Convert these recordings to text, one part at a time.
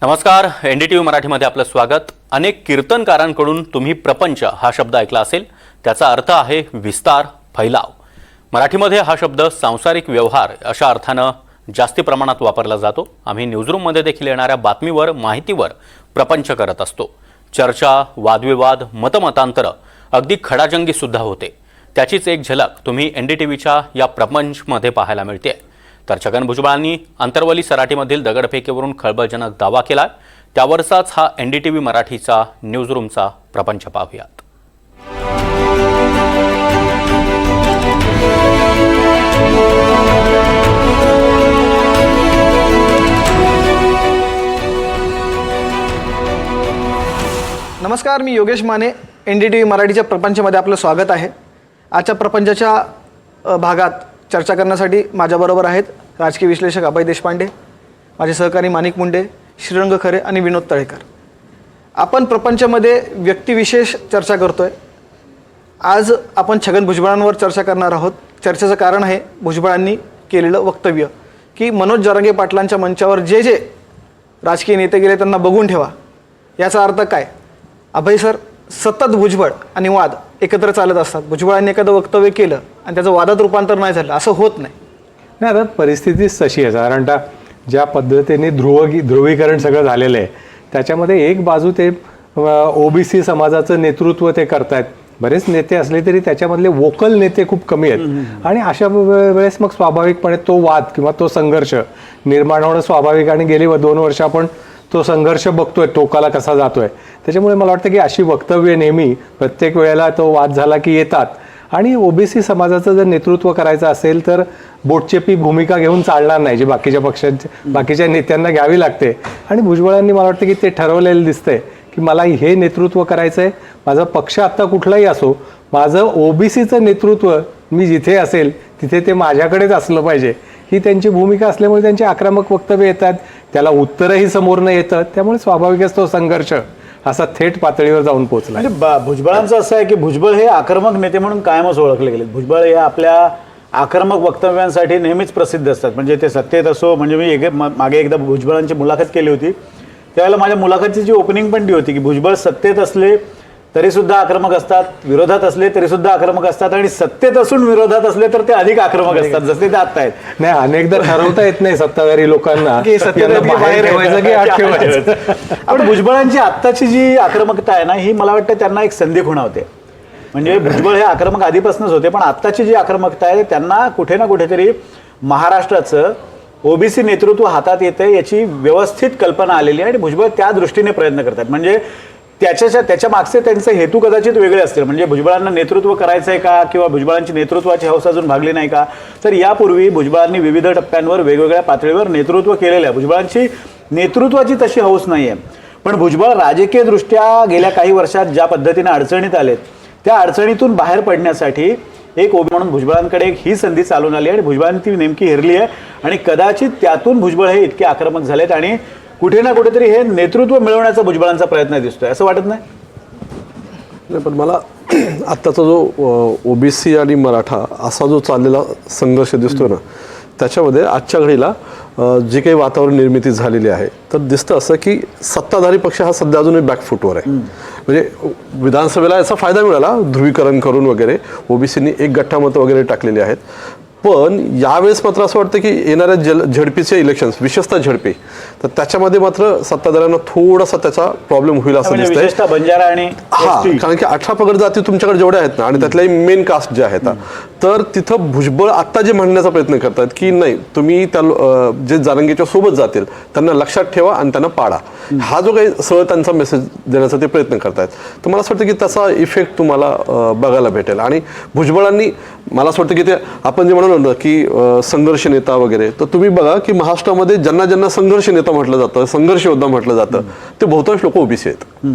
नमस्कार, एनडीटीव्ही मराठीमध्ये आपलं स्वागत। अनेक कीर्तनकारांकडून तुम्ही प्रपंच हा शब्द ऐकला असेल। त्याचा अर्थ आहे विस्तार, फैलाव। मराठीमध्ये हा शब्द सांसारिक व्यवहार अशा अर्थानं जास्ती प्रमाणात वापरला जातो। आम्ही न्यूजरूममध्ये देखील येणाऱ्या बातमीवर, माहितीवर प्रपंच करत असतो। चर्चा, वादविवाद, मतमतांतर, अगदी खडाजंगी सुद्धा होते। त्याचीच एक झलक तुम्ही एनडीटीव्हीच्या या प्रपंचमध्ये पाहायला मिळते। तर छगन भुजबळांनी अंतरवली सराटीमधील दगडफेकीवरून खळबळजनक दावा केला। त्यावरचाच हा एनडीटीव्ही मराठीचा न्यूजरूमचा प्रपंच पाहूयात। नमस्कार, मी योगेश माने। एनडीटीव्ही मराठीच्या प्रपंचमध्ये आपलं स्वागत आहे। आजच्या प्रपंचाच्या भागात चर्चा करण्यासाठी माझ्याबरोबर आहेत राजकीय विश्लेषक अभय देशपांडे, माझे सहकारी माणिक मुंडे, श्रीरंग खरे आणि विनोद तळेकर। आपण प्रपंचामध्ये व्यक्तिविशेष चर्चा करतोय। आज आपण छगन भुजबळांवर चर्चा करणार आहोत। चर्चेचं कारण आहे भुजबळांनी केलेलं वक्तव्य की मनोज जरांगे पाटलांच्या मंचावर जे जे राजकीय नेते गेले त्यांना बघून ठेवा। याचा अर्थ काय? अभय सर, सतत भुजबळ आणि वाद एकत्र चालत असतात। भुजबळांनी एखादं वक्तव्य केलं आणि त्याचं वादात रूपांतर नाही झालं, असं होत नाही। नाही, आता परिस्थितीच तशी आहे। साधारणतः ज्या पद्धतीने ध्रुवीकरण सगळं झालेलं आहे त्याच्यामध्ये एक बाजू ते ओबीसी समाजाचं नेतृत्व ते करतायत। बरेच नेते असले तरी त्याच्यामधले वोकल नेते खूप कमी आहेत आणि अशा वेळेस मग स्वाभाविकपणे तो वाद किंवा तो संघर्ष निर्माण होणं स्वाभाविक। आणि गेली 2 वर्ष आपण तो संघर्ष बघतोय, टोकाला कसा जातोय। त्याच्यामुळे मला वाटतं की अशी वक्तव्य नेहमी प्रत्येक वेळेला तो वाद झाला की येतात। आणि ओबीसी समाजाचं जर नेतृत्व करायचं असेल तर बोटचेपी भूमिका घेऊन चालणार नाही, जी बाकीच्या नेत्यांना घ्यावी लागते। आणि भुजबळांनी मला वाटतं की ते ठरवलेलं दिसतंय की मला हे नेतृत्व करायचं आहे। माझा पक्ष आत्ता कुठलाही असो, माझं ओबीसीचं नेतृत्व मी जिथे असेल तिथे ते माझ्याकडेच असलं पाहिजे, ही त्यांची भूमिका असल्यामुळे त्यांची आक्रमक वक्तव्य येतात, त्याला उत्तरही समोरनं येतं। त्यामुळे स्वाभाविकच तो संघर्ष असा थेट पातळीवर जाऊन पोहोचला। म्हणजे भुजबळांचं असं आहे की भुजबळ हे आक्रमक नेते म्हणून कायमच ओळखले गेले। भुजबळ हे आपल्या आक्रमक वक्तव्यांसाठी नेहमीच प्रसिद्ध असतात। म्हणजे ते सत्तेत असो, म्हणजे मी मागे एकदा भुजबळांची मुलाखत केली होती, त्यावेळेला माझ्या मुलाखतीची ओपनिंग पण ती होती की भुजबळ सत्तेत असले तरीसुद्धा आक्रमक असतात, विरोधात असले तरीसुद्धा आक्रमक असतात, आणि सत्तेत असून विरोधात असले तर ते अधिक आक्रमक असतात, जसे ते आत्ता आहेत। नाही, अनेकदा ठरवता येत नाही सत्ताधारी लोकांना की सत्तेत बाहेर ठेवायचं की आत ठेवायचं। पण भुजबळांची आत्ताची जी आक्रमकता आहे ना, ही मला वाटतं त्यांना एक संधी खुणावते। म्हणजे भुजबळ हे आक्रमक आधीपासूनच होते, पण आत्ताची जी आक्रमकता आहे त्यांना कुठे ना कुठेतरी महाराष्ट्राचं ओबीसी नेतृत्व हातात येते याची व्यवस्थित कल्पना आलेली आहे आणि भुजबळ त्या दृष्टीने प्रयत्न करतात। म्हणजे त्याच्या मागचे त्यांचे हेतू कदाचित वेगळे असतील। म्हणजे भुजबळांना नेतृत्व करायचं आहे का, किंवा भुजबळांची नेतृत्वाची हौस अजून भागली नाही का? तर यापूर्वी भुजबळांनी विविध टप्प्यांवर वेगवेगळ्या पातळीवर नेतृत्व केलेलं आहे। भुजबळांची नेतृत्वाची तशी हौस नाही आहे, पण भुजबळ राजकीय दृष्ट्या गेल्या काही वर्षात ज्या पद्धतीने अडचणीत आलेत त्या अडचणीतून बाहेर पडण्यासाठी एक ओबी म्हणून भुजबळांकडे एक ही संधी चालून आली आणि भुजबळांनी ती नेमकी हेरली आहे। आणि कदाचित त्यातून भुजबळ हे इतके आक्रमक झालेत आणि कुठे ना कुठेतरी हे नेतृत्व मिळवण्याचा भुजबळांचा प्रयत्न दिसतोय, असं वाटत नाही? पण मला आत्ताचा जो ओबीसी आणि मराठा असा जो चाललेला संघर्ष दिसतोय ना, त्याच्यामध्ये आजच्या घडीला जे काही वातावरण निर्मिती झालेली आहे तर दिसतं असं की सत्ताधारी पक्ष हा सध्या अजूनही बॅकफूटवर आहे। म्हणजे विधानसभेला याचा फायदा मिळाला ध्रुवीकरण करून वगैरे, ओबीसीनी 1 गठ्ठा मतं वगैरे टाकलेली आहेत। पण यावेळेस मात्र असं वाटतं की येणाऱ्या झडपीचे इलेक्शन्स, विशेषतः झडपी, तर त्याच्यामध्ये मात्र सत्ताधाऱ्यांना थोडासा त्याचा प्रॉब्लेम होईल असं दिसतंय। बंजारा आणि कारण की 18 पगड जाती तुमच्याकडे जेवढ्या आहेत ना, आणि त्यातल्याही मेन कास्ट जे आहेत, तर तिथं भुजबळ आत्ता जे म्हणण्याचा प्रयत्न करतात की नाही, तुम्ही त्या जे जरांगेच्या सोबत जातील त्यांना लक्षात ठेवा आणि त्यांना पाडा, हा जो काही सरळ त्यांचा मेसेज देण्याचा ते प्रयत्न करतायत। तर मला असं वाटतं की त्याचा इफेक्ट तुम्हाला बघायला भेटेल। आणि भुजबळांनी मला असं वाटतं की ते आपण जे म्हणतो की संघर्ष नेता वगैरे, तर तुम्ही बघा की महाराष्ट्रामध्ये ज्यांना संघर्ष नेता म्हटलं जातं, संघर्ष योद्धा म्हटलं जातं, ते बहुतांश लोक ओबीसी आहेत।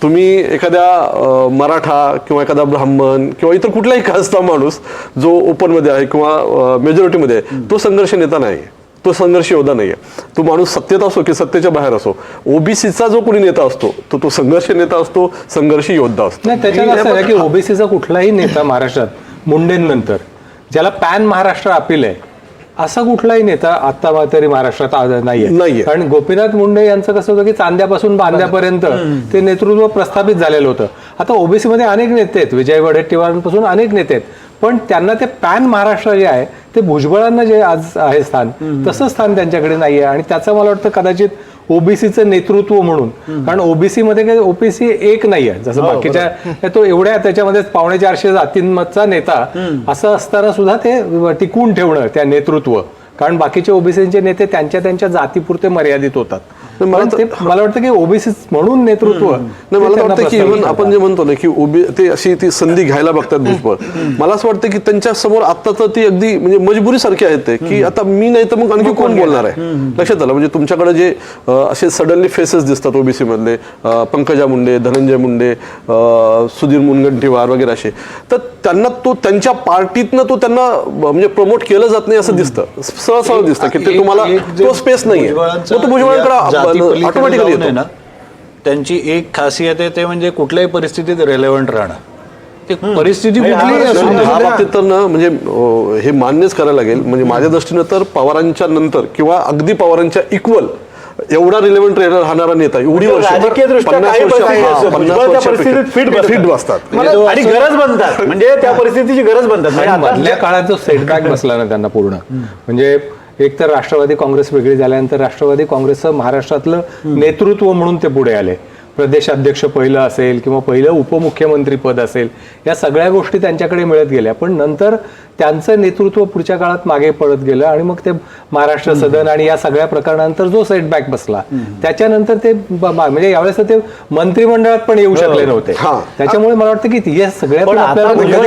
तुम्ही एखाद्या मराठा किंवा एखादा ब्राह्मण किंवा इतर कुठलाही कास्टचा माणूस जो ओपनमध्ये आहे किंवा मेजॉरिटीमध्ये आहे, तो संघर्ष नेता नाही, तो संघर्ष योद्धा नाहीये। तो माणूस सत्तेत असो की सत्तेच्या बाहेर असो, ओबीसीचा जो कोणी नेता असतो तो संघर्ष नेता असतो, संघर्ष योद्धा असतो। नाही, त्याच्यात असं आहे की ओबीसीचा कुठलाही नेता महाराष्ट्रात मुंडेंनंतर ज्याला पॅन महाराष्ट्र अपील आहे असा कुठलाही नेता आता तरी महाराष्ट्रात नाहीये. नाहीये. कारण गोपीनाथ मुंडे यांचं कसं होतं की चांद्यापासून बांध्यापर्यंत ते नेतृत्व प्रस्थापित झालेलं होतं. आता ओबीसी मध्ये अनेक नेते आहेत, विजय वडेट्टीवारांपासून अनेक नेते आहेत, पण त्यांना ते पॅन महाराष्ट्र जे आहे ते भुजबळांना जे आज आहे स्थान, तसं स्थान त्यांच्याकडे नाहीये. आणि त्याचं मला वाटतं कदाचित ओबीसीचं नेतृत्व म्हणून, कारण ओबीसी मध्ये काही ओबीसी एक नाहीये जसं बाकीच्या तो एवढ्या त्याच्यामध्ये 450 जातींचा नेता असं असताना सुद्धा ते टिकवून ठेवणं त्या नेतृत्व, कारण बाकीचे ओबीसीचे नेते त्यांच्या जातीपुरते मर्यादित होतात. मला पण ते मला वाटतं की ओबीसी म्हणून नेतृत्व नाही, मला वाटतं की इव्हन आपण जे म्हणतो ना की ते अशी ती संधी घ्यायला बघतात भुजबळ, मला असं वाटतं की त्यांच्या समोर आता तर ती अगदी म्हणजे मजबुरी सारखी आहेत ते, की आता मी नाही तर मग आणखी कोण बोलणार आहे. लक्षात आलं म्हणजे तुमच्याकडे जे असे सडनली फेसेस दिसतात ओबीसी मधले, पंकजा मुंडे, धनंजय मुंडे, सुधीर मुनगंटीवार वगैरे असे, तर त्यांना तो त्यांच्या पार्टीतनं तो त्यांना म्हणजे प्रमोट केलं जात नाही असं दिसतं, सहसा दिसतं की ते तुम्हाला तो स्पेस नाहीये, तो भुजबळांकडे ऑटोमॅटिकली येतो ना. त्यांची एक खासियत आहे ते म्हणजे कुठल्याही परिस्थितीत रेलेव्हंट राहणं. ते परिस्थिती कुठलीही असू दे. ह्या बाबतीत तर ना म्हणजे हे मान्यच करायला लागेल. म्हणजे माझ्या दृष्टीनं तर पवारांच्या नंतर किंवा अगदी पवारांच्या इक्वल एवढा रिलेव्हंट राहणारा नेता एवढी वर्ष राजकीयदृष्ट्या काही परिस्थिती भुजबळ त्या परिस्थितीत फिट बसतात आणि गरज बनतात, म्हणजे त्या परिस्थितीची गरज बनतात. म्हणजे आता मधल्या काळात जो सेटबॅक बसला ना त्यांना पूर्ण, म्हणजे एक तर राष्ट्रवादी काँग्रेस वेगळी झाल्यानंतर राष्ट्रवादी काँग्रेसचं महाराष्ट्रातलं नेतृत्व म्हणून ते पुढे आले. प्रदेशाध्यक्ष पहिलं असेल किंवा पहिलं उपमुख्यमंत्री पद असेल, या सगळ्या गोष्टी त्यांच्याकडे मिळत गेल्या. पण नंतर त्यांचं नेतृत्व पुढच्या काळात मागे पडत गेलं आणि मग ते महाराष्ट्र सदन आणि या सगळ्या प्रकरणानंतर जो सेटबॅक बसला त्याच्यानंतर ते म्हणजे यावेळेस ते मंत्रिमंडळात पण येऊ शकले नव्हते. त्याच्यामुळे मला वाटतं की या सगळ्या पण आता भुजबळ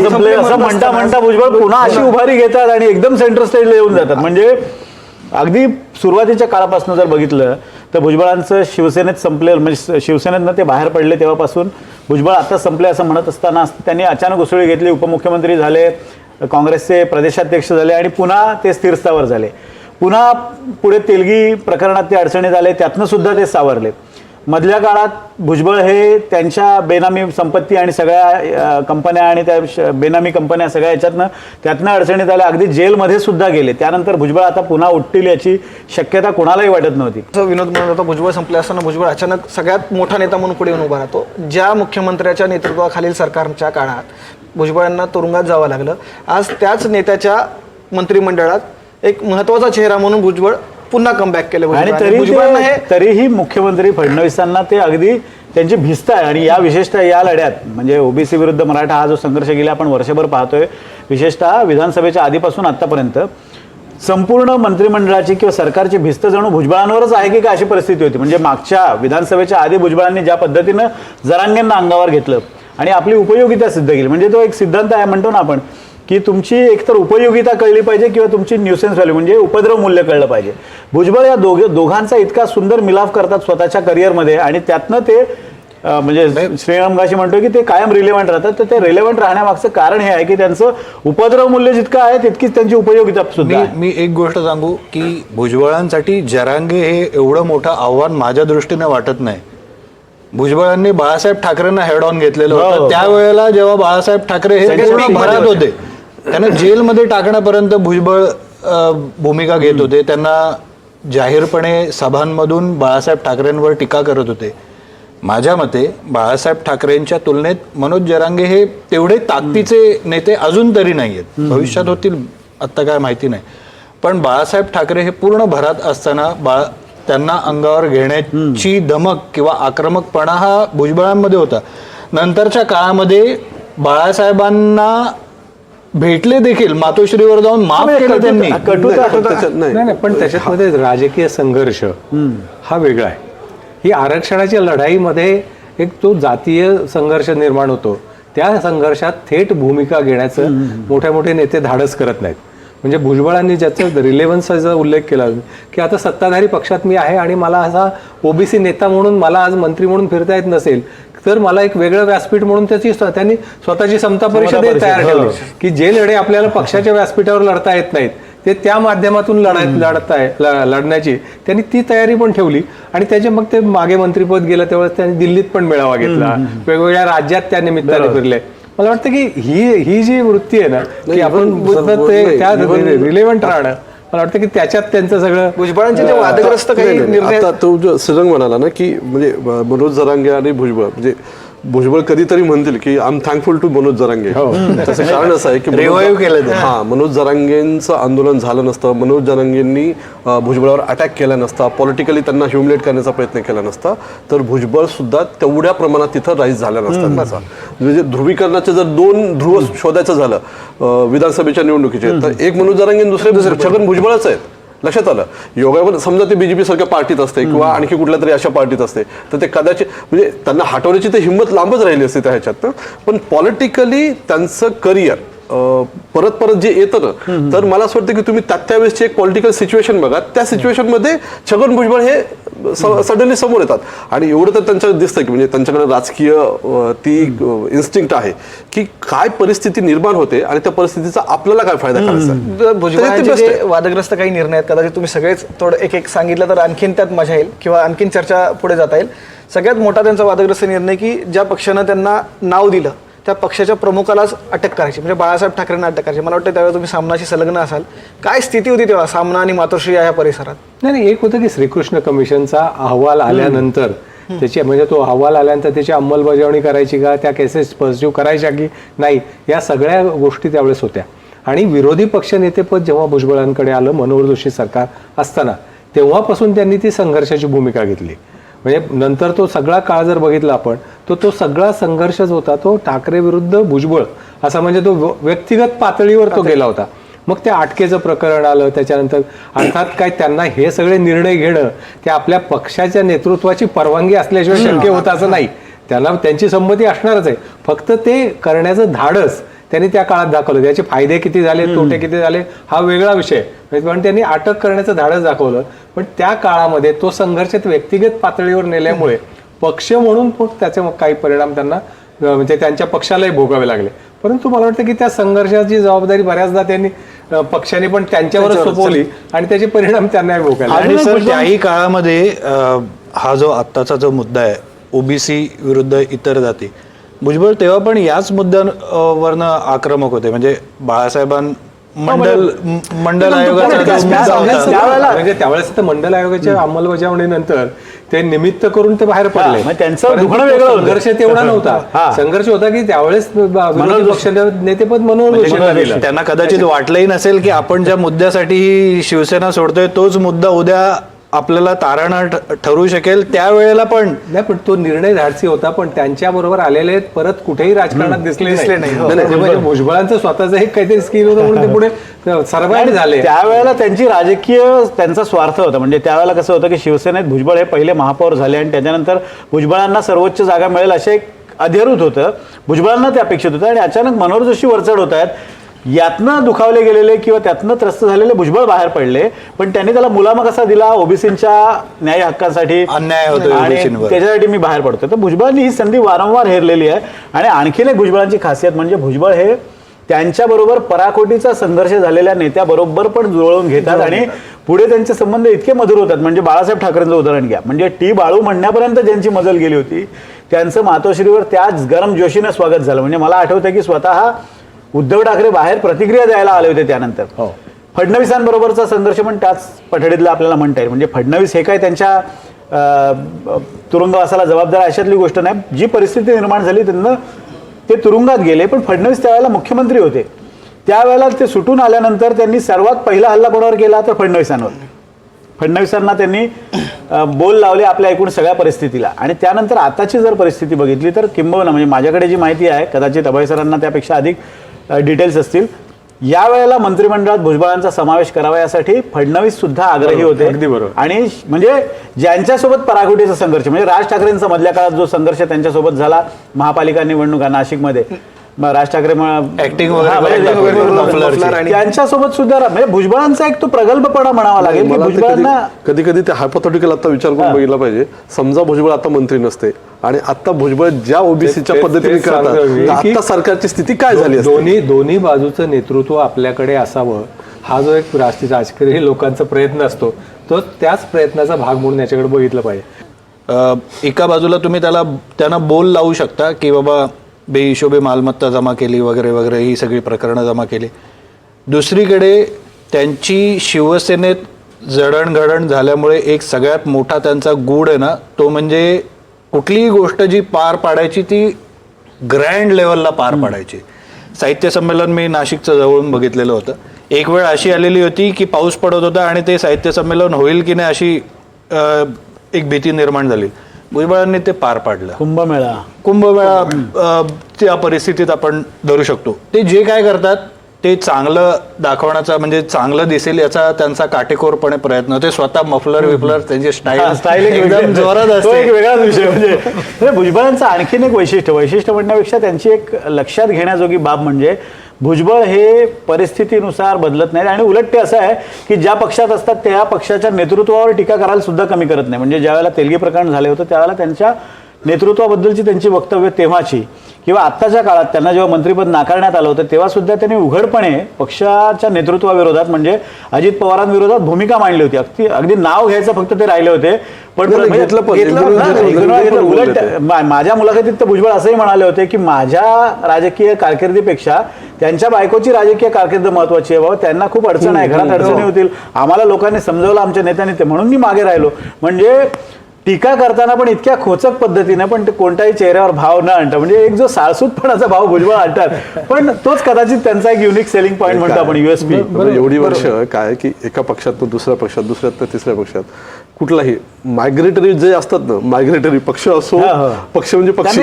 संपले असं म्हणता म्हणता भुजबळ पुन्हा अशी उभारी घेतात आणि एकदम सेंटर स्टेजला येऊन जातात. म्हणजे अगदी सुरुवातीच्या काळापासून जर बघितलं तर भुजबळांचं शिवसेनेत संपलेलं, म्हणजे शिवसेनेतनं ते बाहेर पडले तेव्हापासून भुजबळ आता संपले असं म्हणत असताना त्यांनी अचानक उसळी घेतली, उपमुख्यमंत्री झाले, काँग्रेसचे प्रदेशाध्यक्ष झाले आणि पुन्हा ते स्थिरस्थावर झाले. पुन्हा पुढे तेलगी प्रकरणात ते अडचणीत आले, त्यातनं सुद्धा ते सावरले. मधल्या काळात भुजबळ हे त्यांच्या बेनामी संपत्ती आणि सगळ्या कंपन्या आणि त्या बेनामी कंपन्या सगळ्या त्यातनं अडचणीत आल्या, अगदी जेलमध्ये सुद्धा गेले. त्यानंतर भुजबळ आता पुन्हा उठतील याची शक्यता कोणालाही वाटत नव्हती. विनोद म्हणत होता भुजबळ संपले असताना भुजबळ अचानक सगळ्यात मोठा नेता म्हणून पुढे येऊन उभा राहतो. ज्या मुख्यमंत्र्याच्या नेतृत्वाखालील सरकारच्या काळात भुजबळांना तुरुंगात जावं लागलं, आज त्याच नेत्याच्या मंत्रिमंडळात एक महत्वाचा चेहरा म्हणून भुजबळ पुन्हा कमबॅक केलं. आणि तरीही मुख्यमंत्री फडणवीसांना ते अगदी त्यांची भिस्त आहे. आणि या विशेषतः या लढ्यात म्हणजे ओबीसी विरुद्ध मराठा हा जो संघर्ष गेला आपण वर्षभर पाहतोय, विशेषतः विधानसभेच्या आधीपासून आतापर्यंत संपूर्ण मंत्रिमंडळाची किंवा सरकारची भिस्त जणू भुजबळांवरच आहे की काय अशी परिस्थिती होती. म्हणजे मागच्या विधानसभेच्या आधी भुजबळांनी ज्या पद्धतीनं जरांगेंना अंगावर घेतलं आणि आपली उपयोगिता सिद्ध केली, म्हणजे तो एक सिद्धांत आहे म्हणतो ना आपण की तुमची एकतर उपयोगिता कळली पाहिजे किंवा तुमची न्यूसेन्स व्हॅल्यू म्हणजे उपद्रव मूल्य कळलं पाहिजे. भुजबळ या दोघांचा इतका सुंदर मिलाफ करतात स्वतःच्या करिअरमध्ये आणि त्यातनं ते म्हणजे श्रीरामगाशी म्हणतो की ते कायम रिलेव्हंट राहतात. तर ते रिलेव्हंट राहण्यामागचं कारण हे आहे की त्यांचं उपद्रव मूल्य जितकं आहे तितकीच त्यांची उपयोगिता सुद्धा. मी एक गोष्ट सांगू की भुजबळांसाठी जरांगे हे एवढं मोठं आव्हान माझ्या दृष्टीने वाटत नाही. भुजबळांनी बाळासाहेब ठाकरेंना हेड ऑन घेतलेलं होतं त्यावेळेला जेव्हा बाळासाहेब ठाकरे हे पूर्ण भरात होते, त्यांना जेलमध्ये टाकण्यापर्यंत भुजबळ भूमिका घेत होते. त्यांना जाहीरपणे सभांमधून बाळासाहेब ठाकरेंवर टीका करत होते. माझ्या मते बाळासाहेब ठाकरेंच्या तुलनेत मनोज जरांगे हे तेवढे ताकदीचे नेते अजून तरी नाही आहेत. भविष्यात होतील आत्ता काय माहिती नाही, पण बाळासाहेब ठाकरे हे पूर्ण भरात असताना त्यांना अंगावर घेण्याची धमक किंवा आक्रमकपणा हा भुजबळांमध्ये होता. नंतरच्या काळामध्ये बाळासाहेबांना भेटले देखील, मातोश्रीवर जाऊन माफ केलं त्यांनी. नाही पण त्याच्यामध्ये राजकीय संघर्ष हा वेगळा आहे. ही आरक्षणाच्या लढाईमध्ये एक तो जातीय संघर्ष निर्माण होतो, त्या संघर्षात थेट भूमिका घेण्याचं मोठे नेते धाडस करत नाहीत. म्हणजे भुजबळांनी ज्याचा रिलेव्हन्सचा उल्लेख केला की आता सत्ताधारी पक्षात मी आहे आणि मला असा ओबीसी नेता म्हणून मला आज मंत्री म्हणून फिरता येत नसेल तर मला एक वेगळं व्यासपीठ म्हणून त्यांनी स्वतःची समता परिषद तयार केली की जे लढे आपल्याला पक्षाच्या व्यासपीठावर लढता येत नाहीत ते त्या माध्यमातून लढण्याची त्यांनी ती तयारी पण ठेवली. आणि त्याचे मग ते मागे मंत्रीपद गेलं तेव्हा त्यांनी दिल्लीत पण मेळावा घेतला, वेगवेगळ्या राज्यात त्या निमित्ताने फिरले. मला वाटतं की ही जी वृत्ती आहे ना की नाही, आपण even- ते त्या even- रिलेव्हंट राहणं, मला वाटतं की त्याच्यात त्यांचं सगळं भुजबळांचे जे वादग्रस्त काही निर्णय आता तो जो श्रीरंग म्हणाला ना की म्हणजे मनोज जरांगे आणि भुजबळ म्हणजे भुजबळ कधीतरी म्हणतील की I am thankful to Manoj Jarange. त्याचं कारण असं आहे की Revive केलं ते. मनोज जरांगेंचं आंदोलन झालं नसतं, मनोज जरांगेंनी भुजबळावर अटॅक केला नसता, पॉलिटिकली त्यांना ह्युमिलेट करण्याचा प्रयत्न केला नसता, तर भुजबळ सुद्धा तेवढ्या प्रमाणात तिथं राईज झाला नसता त्याचा. म्हणजे ध्रुवीकरणाचे जर 2 ध्रुव शोधायचं झालं विधानसभेच्या निवडणुकीचे, तर एक मनोज जरांगे आणि दुसरे छगन भुजबळच आहेत. लक्षात आलं. योगावर समजा ते बीजेपी सारख्या पार्टीत असते किंवा आणखी कुठल्या तरी अशा पार्टीत असते, तर ते कदाचित म्हणजे त्यांना हटवण्याची तर हिंमत लांबच राहिली असते त्या ह्याच्यात. पण पॉलिटिकली त्यांचं करिअर परत परत जे येतं ना, तर मला असं वाटतं की तुम्ही त्यावेळेसची एक पॉलिटिकल सिच्युएशन बघा, त्या सिच्युएशनमध्ये छगन भुजबळ हे सडनली समोर येतात. आणि एवढं तर त्यांच्याकडे दिसतं की म्हणजे त्यांच्याकडे राजकीय ती इन्स्टिंक्ट आहे की काय परिस्थिती निर्माण होते आणि त्या परिस्थितीचा आपल्याला काय फायदा करायचा. भुजबळांचे जे वादग्रस्त काही निर्णय आहेत, कदाचित तुम्ही सगळेच थोडं एक सांगितलं तर आणखीन त्यात मजा येईल किंवा आणखीन चर्चा पुढे जाता येईल. सगळ्यात मोठा त्यांचा वादग्रस्त निर्णय की ज्या पक्षानं त्यांना नाव दिलं त्या पक्षाच्या प्रमुखालाच अटक करायची, म्हणजे बाळासाहेब ठाकरेंना अटक करायची. मला वाटतं त्यावेळेला तुम्ही सामनाशी संलग्न असाल. काय स्थिती होती तेव्हा सामना आणि मातोश्री या परिसरात? नाही, एक होतं की श्रीकृष्ण कमिशनचा अहवाल आल्यानंतर त्याची म्हणजे तो अहवाल आल्यानंतर त्याची अंमलबजावणी करायची का, त्या केसेस पॉझिटिव्ह करायच्या की नाही, या सगळ्या गोष्टी त्यावेळेस होत्या. आणि विरोधी पक्षनेतेपद जेव्हा भुजबळांकडे आलं मनोहर जोशी सरकार असताना, तेव्हापासून त्यांनी ती संघर्षाची भूमिका घेतली. म्हणजे नंतर तो सगळा काळ जर बघितला आपण, तो सगळा संघर्षच होता तो ठाकरे विरुद्ध भुजबळ असा, म्हणजे तो व्यक्तिगत पातळीवर तो गेला होता. मग त्या अटकेचं प्रकरण आलं त्याच्यानंतर, अर्थात काय त्यांना हे सगळे निर्णय घेणं ते आपल्या पक्षाच्या नेतृत्वाची परवानगी असल्याशिवाय शक्य होतं असं नाही. त्यांना त्यांची संमती असणारच आहे, फक्त ते करण्याचं धाडस त्यांनी त्या काळात दाखवलं. त्याचे फायदे किती झाले, तोटे किती झाले हा वेगळा विषय, पण त्यांनी अटक करण्याचं धाडस दाखवलं. पण त्या काळामध्ये तो संघर्ष व्यक्तिगत पातळीवर नेल्यामुळे पक्ष म्हणून त्याचे काही परिणाम त्यांना म्हणजे त्यांच्या पक्षालाही भोगावे लागले. परंतु मला वाटतं की त्या संघर्षाची जबाबदारी बऱ्याचदा त्यांनी पक्षाने पण त्यांच्यावरच सोपवली आणि त्याचे परिणाम त्यांनाही भोगायला. आणि सर त्याही काळामध्ये हा जो आत्ताचा जो मुद्दा आहे ओबीसी विरुद्ध इतर जाती, भुजबळ तेव्हा पण याच मुद्द्यांवरनं आक्रमक होते. म्हणजे मंडल आयोगाचा जो मुद्दा होता, म्हणजे त्यावेळेस तर मंडल आयोगाच्या अंमलबजावणीनंतर ते निमित्त करून ते बाहेर पडले. त्यांचं दुखणं वेगळं होतं. संघर्ष तेवढा नव्हता. संघर्ष होता की त्यावेळेस विरोधी पक्ष नेतेपद मनोहर जोशींना दिलं. त्यांना कदाचित वाटलंही नसेल की आपण ज्या मुद्द्यासाठी ही शिवसेना सोडतोय तोच मुद्दा उद्या आपल्याला तारणा ठरू शकेल. त्यावेळेला पण नाही, पण तो निर्णय धाडसी होता. पण त्यांच्या बरोबर आलेले परत कुठेही राजकारणात दिसले नाही. म्हणजे भुजबळांचं स्वतःचं एक काहीतरी स्किल होतं म्हणून ते पुढे सर्वांनी झाले. त्यावेळेला त्यांची राजकीय त्यांचा स्वार्थ होता. म्हणजे त्यावेळेला कसं होतं की शिवसेनेत भुजबळ हे पहिले महापौर झाले आणि त्याच्यानंतर भुजबळांना सर्वोच्च जागा मिळेल असे एक अधीरूत होतं. भुजबळांना ते अपेक्षित होतं आणि अचानक मनोहर जोशी वरचढ होत आहेत. यातनं दुखावले गेलेले किंवा त्यातनं त्रस्त झालेले भुजबळ बाहेर पडले. पण त्यांनी त्याला मुलामा कसा दिला, ओबीसींच्या न्याय हक्कांसाठी अन्याय होतो आणि ओबीसींवर, त्याच्यासाठी मी बाहेर पडतो. तर भुजबळांनी ही संधी वारंवार हेरलेली आहे. आणि आणखीन एक भुजबळांची खासियत म्हणजे भुजबळ हे त्यांच्याबरोबर पराकोटीचा संघर्ष झालेल्या नेत्याबरोबर पण जुळवून घेतात आणि पुढे त्यांचे संबंध इतके मधुर होतात. म्हणजे बाळासाहेब ठाकरेंचं उदाहरण घ्या. म्हणजे टी बाळू म्हणण्यापर्यंत ज्यांची मजल गेली होती त्यांचं मातोश्रीवर त्याच गरम जोशीनं स्वागत झालं. म्हणजे मला आठवतं की स्वतः उद्धव ठाकरे बाहेर प्रतिक्रिया द्यायला आले होते त्यानंतर. फडणवीसांबरोबरचा संघर्ष पण त्याच पठडीतला आपल्याला म्हणता येईल. म्हणजे फडणवीस हे काय त्यांच्या तुरुंगवासाला जबाबदार अशातली गोष्ट नाही. जी परिस्थिती निर्माण झाली त्यांना ते तुरुंगात गेले. पण फडणवीस त्यावेळेला मुख्यमंत्री होते. त्यावेळेला ते सुटून आल्यानंतर त्यांनी सर्वात पहिला हल्ला कोणावर केला तर फडणवीसांवर. फडणवीसांना त्यांनी बोल लावले आपल्या एकूण सगळ्या परिस्थितीला. आणि त्यानंतर आताची जर परिस्थिती बघितली तर किंबहुना म्हणजे माझ्याकडे जी माहिती आहे, कदाचित अभय सरांना त्यापेक्षा अधिक डिटेल्स असतील, यावेळेला मंत्रिमंडळात भुजबळांचा समावेश करावा यासाठी फडणवीस सुद्धा आग्रही होते. अगदी बरोबर. आणि म्हणजे ज्यांच्यासोबत पराकोटीचा संघर्ष म्हणजे राज ठाकरेंचा मधल्या काळात जो संघर्ष त्यांच्यासोबत झाला महापालिका निवडणुका नाशिकमध्ये, राज ठाकरे ऍक्टिंग त्यांच्यासोबत सुद्धा म्हणजे भुजबळांचा एक तो प्रगल्भपणा म्हणावा लागेल की भुजबळांना कधी कधी ते हायपोथेटिकल आता विचार करून बघितला पाहिजे. समजा भुजबळ आता मंत्री नसते आणि आता भुजबळ ज्या ओबीसीच्या पद्धतीने करतात तर आता सरकारची स्थिती काय झाली असती? दोन्ही बाजूचं नेतृत्व आपल्याकडे असावं हा जो एक राजकीय लोकांचा प्रयत्न असतो तो त्याच प्रयत्नाचा भाग म्हणून याच्याकडे बघितलं पाहिजे. एका बाजूला तुम्ही त्यांना बोल लावू शकता की बाबा बेहिशोबी मालमत्ता जमा केली वगैरे वगैरे, ही सगळी प्रकरणं जमा केली. दुसरीकडे त्यांची शिवसेनेत जडणघडण झाल्यामुळे एक सगळ्यात मोठा त्यांचा गूढ आहे ना, तो म्हणजे कुठलीही गोष्ट जी पार पाडायची ती ग्रँड लेवलला पार पाडायची. साहित्य संमेलन मी नाशिकचं जवळून बघितलेलं होतं. एक वेळ अशी आलेली होती की पाऊस पडत होता आणि ते साहित्य संमेलन होईल की नाही अशी एक भीती निर्माण झाली. भुजबळांनी ते पार पाडलं. कुंभमेळा त्या परिस्थितीत आपण धरू शकतो. ते जे काय करतात ते चांगलं दाखवण्याचा, म्हणजे चांगलं दिसेल याचा त्यांचा काटेकोरपणे प्रयत्न. ते स्वतः मफलर विफलर त्यांची स्टाईल एकदम जोरात तो असते. एक वेगळाच विषय. म्हणजे भुजबळांचं आणखीन एक वैशिष्ट्य म्हणण्यापेक्षा त्यांची एक लक्षात घेण्याजोगी बाब म्हणजे भुजबळ हे परिस्थितीनुसार बदलत नाहीत आणि उलट ते असं आहे की ज्या पक्षात असतात त्या पक्षाच्या नेतृत्वावर टीका करायला सुद्धा कमी करत नाही. म्हणजे ज्यावेळेला तेलगी प्रकरण झाले होतं त्यावेळेला त्यांच्या नेतृत्वाबद्दलची त्यांची वक्तव्य तेव्हाची किंवा आत्ताच्या काळात त्यांना जेव्हा मंत्रिपद नाकारण्यात आलं होतं तेव्हा सुद्धा त्यांनी उघडपणे पक्षाच्या नेतृत्वाविरोधात म्हणजे अजित पवारांविरोधात भूमिका मांडली होती. अगदी नाव घ्यायचं फक्त ते राहिले होते. पण उलट माझ्या मुलाखतीत तर भुजबळ असंही म्हणाले होते की माझ्या राजकीय कारकिर्दीपेक्षा त्यांच्या बायकोची राजकीय कारकीर्द महत्वाची आहे. बाबा त्यांना खूप अडचण आहे, घरात अडचणी होतील, आम्हाला लोकांनी समजवलं, आमच्या नेत्यांनी, ते म्हणून मी मागे राहिलो. म्हणजे टीका करताना पण इतक्या खोचक पद्धतीने पण ते कोणत्याही चेहऱ्यावर भाव न आणता, म्हणजे एक जो साळसूतपणाचा भाव भुजबळ आणतात, पण तोच कदाचित त्यांचा एक युनिक सेलिंग पॉईंट म्हणतो आपण, युएसपी. एवढी वर्ष काय की एका पक्षात दुसऱ्या पक्षात, दुसऱ्यात तिसऱ्या पक्षात कुठलाही मायग्रेटरी जे असतात ना, मायग्रेटरी पक्ष असो, पक्ष म्हणजे पक्षी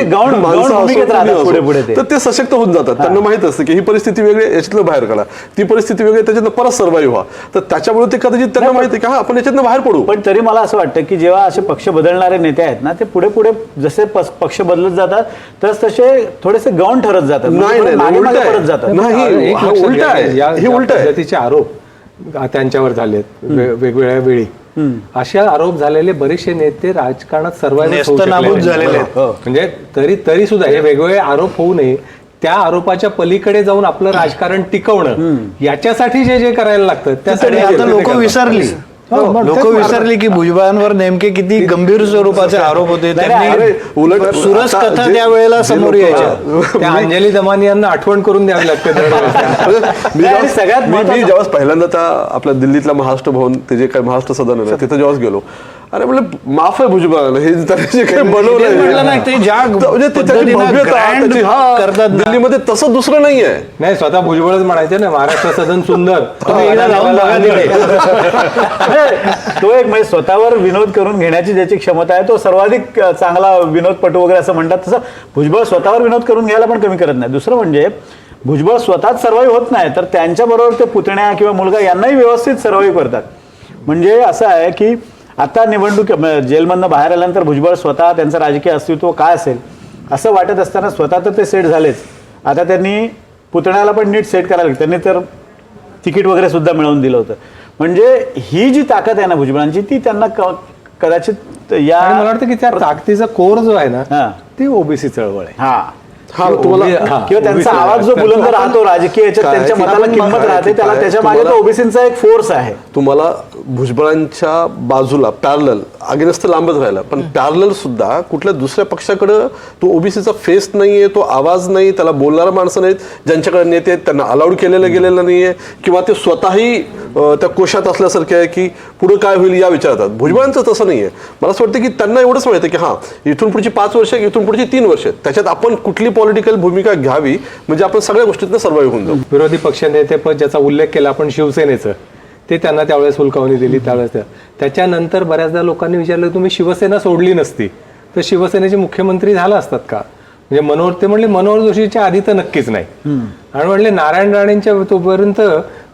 तर ते सशक्त होऊन जातात. त्यांना माहित असतं की ही परिस्थिती वेगळी, याच्यातलं बाहेर काढा, ती परिस्थिती वेगळी, त्याच्यातनं परत सर्व्हाइव्ह व्हा. तर त्याच्यामुळे ते कदाचित त्यांना माहिती आहे की हा आपण याच्यातनं बाहेर पडू. पण तरी मला असं वाटतं की जेव्हा असे पक्ष बदलणारे नेते आहेत ना, ते पुढे पुढे जसे पक्ष बदलत जातात तसे थोडेसे गौण ठरत जातात. नाही परत जातात. नाही, उलट आहे, हे उलट आहे. पद्धतीचे आरोप त्यांच्यावर झालेत वेगवेगळ्या वेळी. अशा आरोप झालेले बरेचसे नेते राजकारणात नेस्तनाबूत झालेले आहेत. म्हणजे तरी सुद्धा हे वेगवेगळे आरोप होऊ नये, त्या आरोपाच्या पलीकडे जाऊन आपलं राजकारण टिकवणं, याच्यासाठी जे करायला लागतं त्यासाठी आता लोक विसरली. की भुजबळांवर नेमके किती गंभीर स्वरूपाचे आरोप होते. त्यांनी उलट सुरस कथा त्यावेळेला समोर यायच्या. त्या अंजली दमानी यांना आठवण करून द्यावी लागते. मी जेव्हा पहिल्यांदा त्या आपल्या दिल्लीतल्या महाराष्ट्र भवन, ते जे काही महाराष्ट्र सदन आहे तिथे जेव्हा गेलो, अरे म्हणजे माफ आहे भुजबळ, हे जे काही बनवलं दिल्लीमध्ये तसं दुसरं नाहीये. नाही, स्वतः भुजबळच म्हणायचे ना, महाराष्ट्र सदन सुंदर. तो एक म्हणजे स्वतःवर विनोद करून घेण्याची ज्याची क्षमता आहे तो सर्वाधिक चांगला विनोदपटू वगैरे असं म्हणतात. तसं भुजबळ स्वतःवर विनोद करून घ्यायला पण कमी करत नाही. दुसरं म्हणजे भुजबळ स्वतःच सर्वाईव्ह होत नाही तर त्यांच्याबरोबर ते पुतण्या किंवा मुलगा यांनाही व्यवस्थित सर्वाईव्ह करतात. म्हणजे असं आहे की आता निवडणूक जेलमधनं बाहेर आल्यानंतर भुजबळ स्वतः त्यांचं राजकीय अस्तित्व काय असेल असं वाटत असताना स्वतः तर ते सेट झालेच, आता त्यांनी पुतण्याला पण नीट सेट करायला लागेल. त्यांनी तर तिकीट वगैरे सुद्धा मिळवून दिलं होतं. म्हणजे ही जी ताकद आहे ना भुजबळांची, ती त्यांना कदाचित या, मला वाटतं की त्या ताकदीचा कोर जो आहे ना, ती ओबीसी चळवळ आहे. किंवा त्यांचा आवाज जो बुलंद राहतो राजकीय याच्यात, त्यांच्या मताला किंमत राहते, त्याला त्याच्या मागे तो ओबीसीचा एक फोर्स आहे. तुम्हाला भुजबळांच्या बाजूला पॅरलल, अगेन्स्ट लांबच राहिला, पण पॅरलल सुद्धा कुठल्या दुसऱ्या पक्षाकडे तो ओबीसीचा फेस नाहीये, तो आवाज नाही, त्याला बोलणारा माणसं नाहीत, ज्यांच्याकडे नेते आहेत त्यांना अलाउड केलेलं गेलेलं नाहीये, किंवा ते स्वतःही त्या कोशात असल्यासारखे आहे की पुढे काय होईल या विचारतात. भुजबळांचं तसं नाहीये. मला असं वाटतं की त्यांना एवढंच माहिती आहे की हा इथून पुढची 5 वर्ष, इथून पुढची 3 वर्ष, त्याच्यात आपण कुठली पॉलिटिकल भूमिका घ्यावी म्हणजे आपण सगळ्या गोष्टीतनं सर्वाईव्ह होऊन जाऊ. विरोधी पक्ष नेतेपद ज्याचा उल्लेख केला आपण शिवसेनेचं, ते त्यांना त्यावेळेस हुलकावणी दिली. त्यावेळेस त्याच्यानंतर बऱ्याचदा लोकांनी विचारलं तुम्ही शिवसेना सोडली नसती तर शिवसेनेचे मुख्यमंत्री झाला असतात का? म्हणजे ते म्हणले मनोहर जोशीच्या आधी तर नक्कीच नाही, आणि म्हणले नारायण राणेंच्या तोपर्यंत,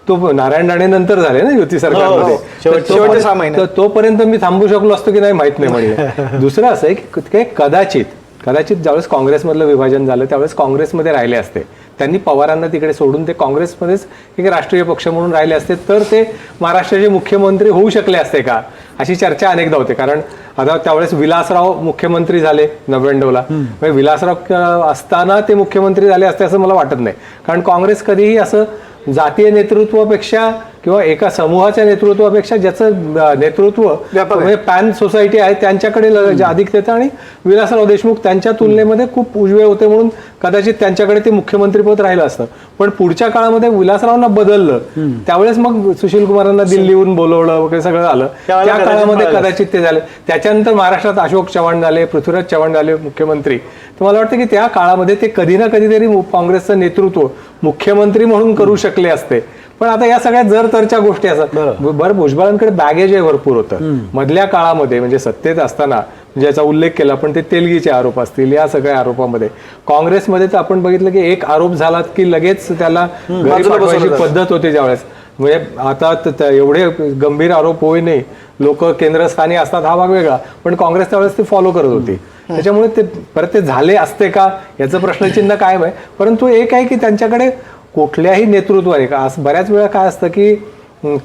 तो नारायण राणे नंतर झाले ना युती सरकारमध्ये, शेवटचे 6 महिने, तोपर्यंत मी थांबू शकलो असतो की नाही माहित नाही. म्हणले दुसरं असं आहे की कदाचित ज्यावेळेस काँग्रेसमधलं विभाजन झालं त्यावेळेस काँग्रेसमध्ये राहिले असते, त्यांनी पवारांना तिकडे सोडून ते काँग्रेसमध्येच एक राष्ट्रीय पक्ष म्हणून राहिले असते तर ते महाराष्ट्राचे मुख्यमंत्री होऊ शकले असते का, अशी चर्चा अनेकदा होते. कारण आता त्यावेळेस विलासराव मुख्यमंत्री झाले 99ला, विलासराव असताना ते मुख्यमंत्री झाले असते असं मला वाटत नाही. कारण काँग्रेस कधीही असं जातीय नेतृत्वापेक्षा किंवा एका समूहाच्या नेतृत्वापेक्षा ज्याचं नेतृत्व म्हणजे पॅन सोसायटी आहे त्यांच्याकडे अधिक येतं, आणि विलासराव देशमुख त्यांच्या तुलनेमध्ये खूप उजवे होते म्हणून कदाचित त्यांच्याकडे ते मुख्यमंत्रीपद राहिलं असतं. पण पुढच्या काळामध्ये विलासरावांना बदललं, त्यावेळेस मग सुशील कुमारांना दिल्लीहून बोलवलं वगैरे सगळं झालं. त्या काळामध्ये कदाचित ते झाले. त्याच्यानंतर महाराष्ट्रात अशोक चव्हाण झाले, पृथ्वीराज चव्हाण झाले मुख्यमंत्री. तर मला वाटतं की त्या काळामध्ये ते कधी ना कधीतरी काँग्रेसचं नेतृत्व मुख्यमंत्री म्हणून करू शकले असते. पण आता या सगळ्या जर तरच्या गोष्टी असतात. बरं, भुजबळांकडे बॅगेज आहे भरपूर होतं मधल्या काळामध्ये, म्हणजे सत्तेत असताना ज्याचा उल्लेख केला, पण ते तेलगीचे आरोप असतील, या सगळ्या आरोपामध्ये काँग्रेसमध्ये तर आपण बघितलं की एक आरोप झाला की लगेच त्याला घरी पाठवायची पद्धत होती ज्यावेळेस. म्हणजे आता एवढे गंभीर आरोप होई नाही, लोक केंद्रस्थानी असतात हा भाग वेगळा, पण काँग्रेस त्यावेळेस ते फॉलो करत होती. त्याच्यामुळे ते परत ते झाले असते का याचं प्रश्नचिन्ह कायम आहे. परंतु एक आहे की त्यांच्याकडे कुठल्याही नेतृत्वाने का बऱ्याच वेळा काय असतं की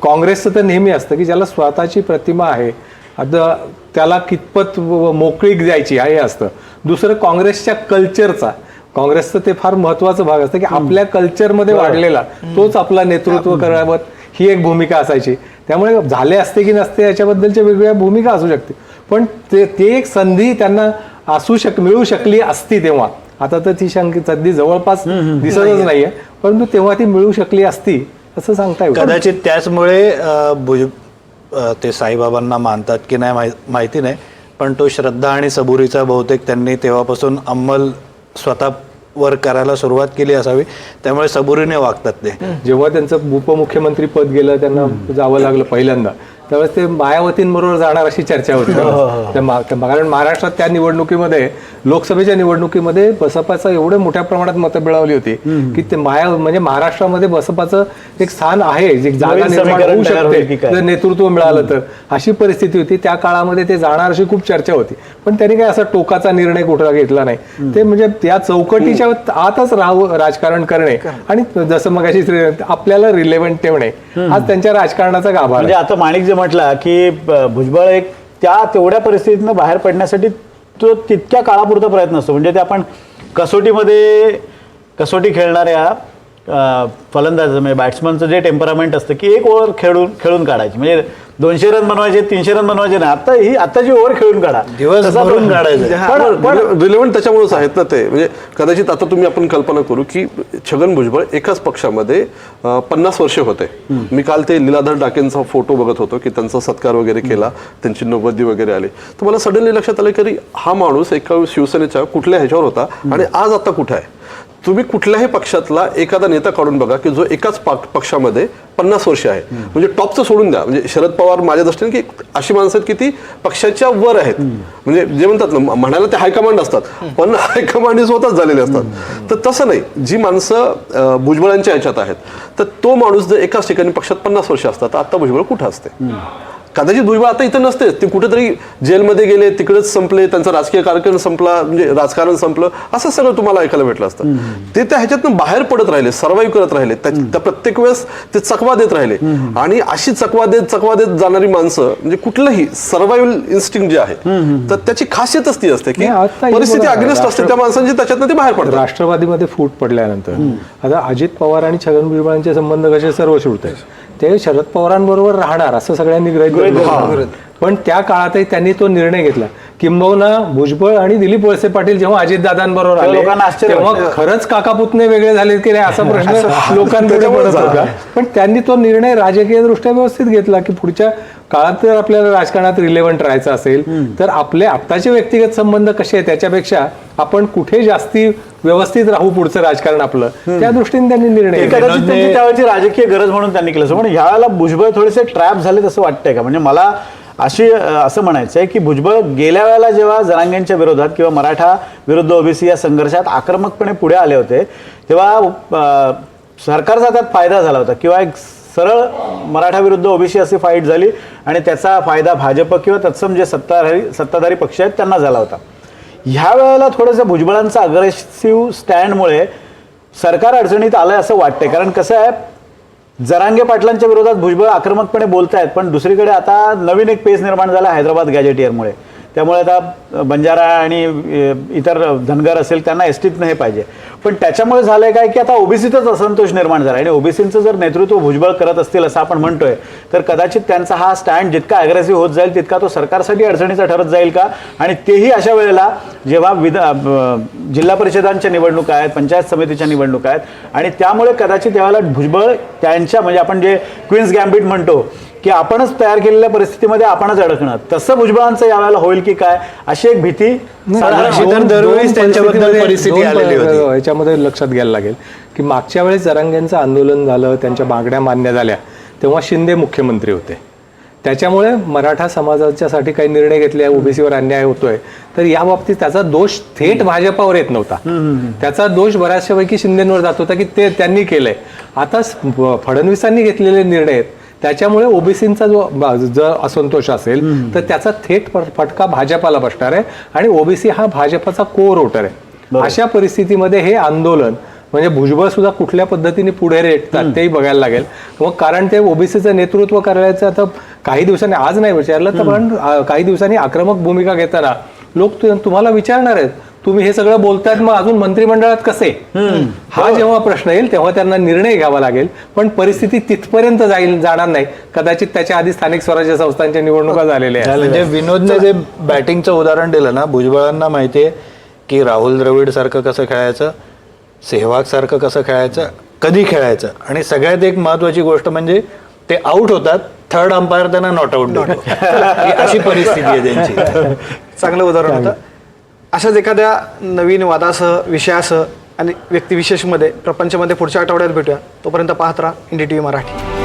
काँग्रेसचं तर नेहमी असतं की ज्याला स्वतःची प्रतिमा आहे, आता त्याला कितपत मोकळीक द्यायची हे असतं. दुसरं काँग्रेसच्या कल्चरचा, काँग्रेसचं ते फार महत्वाचा भाग असतं की आपल्या कल्चरमध्ये वाढलेला तोच आपला नेतृत्व करावं, ही एक भूमिका असायची. त्यामुळे झाले असते की नसते याच्याबद्दलच्या वेगवेगळ्या भूमिका असू शकते, पण ते एक संधी त्यांना मिळू शकली असती तेव्हा. आता तर ती संधी जवळपास दिसतच नाहीये, परंतु तेव्हा ती मिळू शकली असती असं सांगता येईल. कदाचित त्याचमुळे ते साईबाबांना मानतात की नाही माहिती नाही, पण तो श्रद्धा आणि सबुरीचा बहुतेक त्यांनी तेव्हापासून अंमल स्वतःवर करायला सुरुवात केली असावी. त्यामुळे सबुरीने वागतात ते. जेव्हा त्यांचं उपमुख्यमंत्री पद गेलं, त्यांना जावं लागलं पहिल्यांदा, त्यावेळेस ते मायावतींबरोबर जाणार अशी चर्चा होती. कारण महाराष्ट्रात त्या निवडणुकीमध्ये, लोकसभेच्या निवडणुकीमध्ये बसपाचं एवढं मोठ्या प्रमाणात मतं मिळवली होती की ते म्हणजे महाराष्ट्रामध्ये बसपाचं एक स्थान आहे, जे जागा निर्माण होऊ शकते जर नेतृत्व मिळालं तर, अशी परिस्थिती होती. त्या काळामध्ये ते जाणार अशी खूप चर्चा होती, पण त्यांनी काही असा टोकाचा निर्णय कुठला घेतला नाही. ते म्हणजे त्या चौकटीच्या आतच राजकारण करणे आणि जसं मग अशी आपल्याला रिलेव्हंट ठेवणे, आज त्यांच्या राजकारणाचा गाभा. म्हणजे आता माणिक जे म्हटला की भुजबळ एक तेवढ्या परिस्थितीतनं बाहेर पडण्यासाठी तो तितक्या काळापुरता प्रयत्न असतो. म्हणजे ते आपण कसोटी खेळणाऱ्या फलंदाज म्हणजे बॅट्समनचं जे टेम्परामेंट असतं की एक ओव्हर खेळून काढायची, म्हणजे 200 रन बनवायचे, 300 रन बनवायचे नाही, आताची ओव्हर खेळून काढा, दिवस भरून काढायचं. पण रिलेव्हंट त्याच्यामुळेच आहेत ना ते. म्हणजे कदाचित आता तुम्ही आपण कल्पना करू की छगन भुजबळ एकाच पक्षामध्ये 50 वर्षे होते. मी काल ते लीलाधर डाकेंचा फोटो बघत होतो की त्यांचा सत्कार वगैरे केला, त्यांची नव्वदी वगैरे आली, तर मला सडनली लक्षात आलं की हा माणूस एका शिवसेनेच्या कुठल्या ह्याच्यावर होता आणि आज आता कुठे आहे. तुम्ही कुठल्याही पक्षातला एखादा नेता काढून बघा की जो एकाच पक्षामध्ये 50 वर्ष आहे. म्हणजे टॉपचं सोडून द्या, म्हणजे शरद पवार माझ्या दृष्टीने की अशी माणसं आहेत की ती पक्षाच्या वर आहेत. म्हणजे जे म्हणतात ना, म्हणायला ते हायकमांड असतात, पण हायकमांड स्वतःच झालेले असतात. तर तसं नाही, जी माणसं भुजबळांच्या ह्याच्यात आहेत, तर तो माणूस जर एकाच ठिकाणी पक्षात 50 वर्ष असतात, तर आता भुजबळ कुठं असते? कदाचित भुजबळ आता इथं नसतेच, ते कुठेतरी जेलमध्ये गेले, तिकडेच संपले, त्यांचा राजकीय कार्यक्रम संपला, म्हणजे राजकारण संपलं, असं सगळं तुम्हाला ऐकायला भेटलं असतं. ते त्या ह्याच्यातनं बाहेर पडत राहिले, सर्व्हाइव्ह करत राहिले, त्या प्रत्येक वेळेस ते चकवा देत राहिले. आणि अशी चकवा देत जाणारी माणसं, म्हणजे कुठलंही सर्व्हायव्हल इन्स्टिंक्ट जे आहे, तर त्याची खासियतच ती असते की परिस्थिती अग्नेस्ट असते त्या माणसांची, त्याच्यातनं ते बाहेर पडतात. राष्ट्रवादीमध्ये फूट पडल्यानंतर आता अजित पवार आणि छगन भुजबळांचे संबंध कसे सर्व शिवते, ते शरद पवारांबरोबर राहणार असं सगळ्यांनी गृहीत धरलं. पण त्या काळातही त्यांनी तो निर्णय घेतला. किंबहुना भुजबळ आणि दिलीप वळसे पाटील जेव्हा अजितदादांबरोबर आले तेव्हा खरंच काकापुतणे वेगळे झाले की नाही असा प्रश्न लोकांपुढे पडत होता. पण त्यांनी तो निर्णय राजकीय दृष्ट्या व्यवस्थित घेतला की पुढच्या काळात जर आपल्याला राजकारणात रिलेव्हंट राहायचं असेल तर आपले आत्ताचे व्यक्तिगत संबंध कसे आहेत त्याच्यापेक्षा आपण कुठे जास्ती व्यवस्थित राहू पुढचं राजकारण आपलं, त्या दृष्टीने त्यांनी निर्णय घेतला. कदाचित त्यांची त्यावेळची राजकीय गरज म्हणून त्यांनी केलं. पण ह्यावेळेला भुजबळ थोडेसे ट्रॅप झाले असं वाटतंय का? म्हणजे मला असं म्हणायचं आहे की भुजबळ गेल्या वेळेला जेव्हा जरांगेंच्या विरोधात किंवा मराठा विरुद्ध ओबीसी या संघर्षात आक्रमकपणे पुढे आले होते, तेव्हा सरकारचा त्यात फायदा झाला होता किंवा एक सरळ मराठा विरुद्ध ओबीसी अशी फाईट झाली आणि त्याचा फायदा भाजप किंवा तत्सम जे सत्ताधारी पक्ष आहेत त्यांना झाला होता. ह्या वेळेला थोडंसं भुजबळांचा अग्रेसिव्ह स्टँडमुळे सरकार अडचणीत आलंय असं वाटतंय. कारण कसं आहे, जरांगे पाटलांच्या विरोधात भुजबळ आक्रमकपणे बोलतायत, पण दुसरीकडे आता नवीन एक पेस निर्माण झाला हैदराबाद गॅजेटियरमुळे त्यामुळे आता बंजारा आणि इतर धनगर असेल त्यांना एसटीतनं हे पाहिजे. पण त्याच्यामुळे झालंय काय की आता ओबीसीतच असंतोष निर्माण झाला आणि ओबीसीचं जर नेतृत्व भुजबळ करत असतील असं आपण म्हणतोय तर कदाचित त्यांचा हा स्टँड जितका अग्रेसिव्ह होत जाईल तितका तो सरकारसाठी अडचणीचा ठरत जाईल का. आणि तेही अशा वेळेला जेव्हा जिल्हा परिषदांच्या निवडणुका आहेत, पंचायत समितीच्या निवडणुका आहेत आणि त्यामुळे कदाचित यावेळेला भुजबळ त्यांच्या म्हणजे आपण जे क्वीन्स गॅम्बिट म्हणतो की आपणच तयार केलेल्या परिस्थितीमध्ये आपणच अडकणं, तसं भुजबळांचं यावेळेला होईल की काय अशी एक भीती अशी तर दरवेळेस त्यांच्याबद्दल परिस्थिती आलेली होती. याच्यामध्ये लक्षात घ्यायला लागेल की मागच्या वेळेस जरांगेंचं आंदोलन झालं, त्यांच्या मागण्या मान्य झाल्या, तेव्हा शिंदे मुख्यमंत्री होते. त्याच्यामुळे मराठा समाजाच्यासाठी काही निर्णय घेतले, ओबीसीवर अन्याय होतोय, तर या बाबतीत त्याचा दोष थेट भाजपावर येत नव्हता. त्याचा दोष बऱ्याचशापैकी शिंदेवर जात होता की ते त्यांनी केलंय. आता फडणवीसांनी घेतलेले निर्णय आहेत त्याच्यामुळे ओबीसींचा जो असंतोष असेल तर त्याचा थेट फटका भाजपाला बसणार आहे आणि ओबीसी हा भाजपाचा कोर वोटर आहे. अशा परिस्थितीमध्ये हे आंदोलन म्हणजे भुजबळ सुद्धा कुठल्या पद्धतीने पुढे रेटतात तेही बघायला लागेल. मग कारण ते ओबीसीचं नेतृत्व करायचं आता काही दिवसांनी, आज नाही विचारलं तर पण काही दिवसांनी आक्रमक भूमिका घेताना लोक तुम्हाला विचारणार आहेत तुम्ही हे सगळं बोलतायत मग अजून मंत्रिमंडळात कसे. हा जेव्हा प्रश्न येईल तेव्हा त्यांना निर्णय घ्यावा लागेल. पण परिस्थिती तिथपर्यंत जाणार नाही. कदाचित त्याच्या आधी स्थानिक स्वराज्य संस्थांच्या निवडणुका झालेल्या आहेत. म्हणजे विनोदने जे बॅटिंगचं उदाहरण दिलं ना, भुजबळांना माहिती आहे की राहुल द्रविड सारखं कसं खेळायचं, सेहवाग सारखं कसं खेळायचं, कधी खेळायचं, आणि सगळ्यात एक महत्वाची गोष्ट म्हणजे ते आउट होतात, थर्ड अंपायर त्यांना नॉट आउट देतो. अशी परिस्थिती आहे त्यांची. चांगलं उदाहरण होतं. अशाच एखाद्या नवीन वादासह, विषयासह आणि व्यक्तिविशेषमध्ये प्रपंचमध्ये पुढच्या आठवड्यात भेटूया. तोपर्यंत पाहत राहा NDTV मराठी.